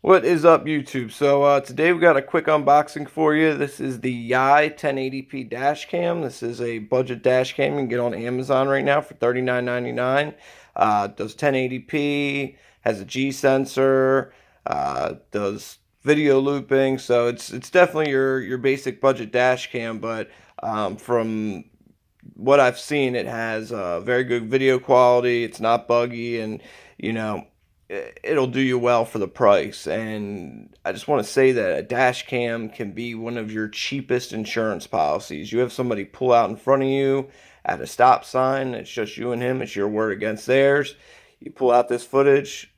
What is up, YouTube? So today we got a quick unboxing for you. This is the Yai 1080p dash cam. This is a budget dash cam you can get on Amazon right now for $39.99. Does 1080p, has a G sensor, does video looping. So it's definitely your basic budget dash cam, but from what I've seen, it has very good video quality. It's not buggy, and it'll do you well for the price. And I just want to say that a dash cam can be one of your cheapest insurance policies. You have somebody pull out in front of you at a stop sign, it's just you and him, it's your word against theirs. You pull out this footage,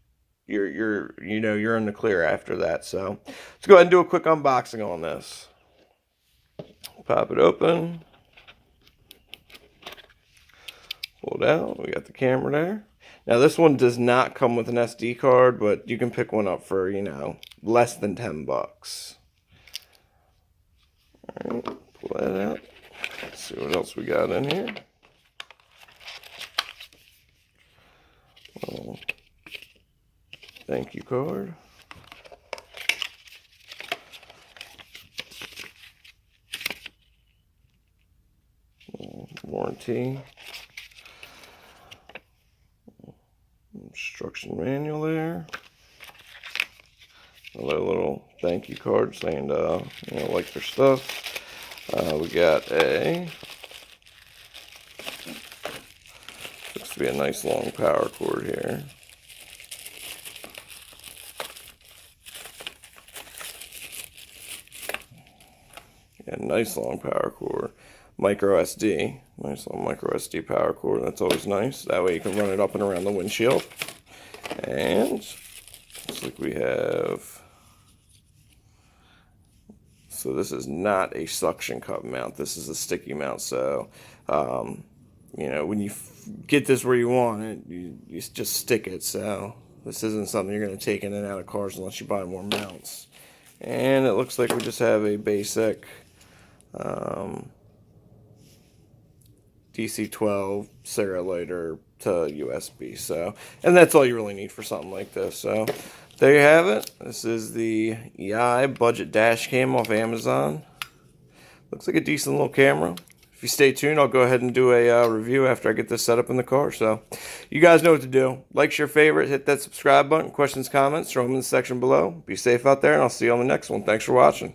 you're in the clear after that. So let's go ahead and do a quick unboxing on this. Pop it open, pull it out, we got the camera there. Now this one does not come with an SD card, but you can pick one up for, less than 10 bucks. Alright, pull that out. Let's see what else we got in here. Oh, thank you card. Warranty. Instruction manual there. Another little thank you card saying like their stuff. We got looks to be a nice long power cord here. Yeah, nice long power cord. Micro SD, nice little micro SD power cord. That's always nice. That way you can run it up and around the windshield. And looks like we have. So this is not a suction cup mount. This is a sticky mount. So when you get this where you want it, you just stick it. So this isn't something you're going to take in and out of cars unless you buy more mounts. And it looks like we just have a basic. DC-12 serial lighter to USB. So, and that's all you really need for something like this. So there you have it. This is the Yai budget dash cam off Amazon. Looks like a decent little camera. If you stay tuned, I'll go ahead and do a review after I get this set up in the car. So you guys know what to do. Like, share, favorite, hit that subscribe button. Questions, comments, throw them in the section below. Be safe out there, and I'll see you on the next one. Thanks for watching.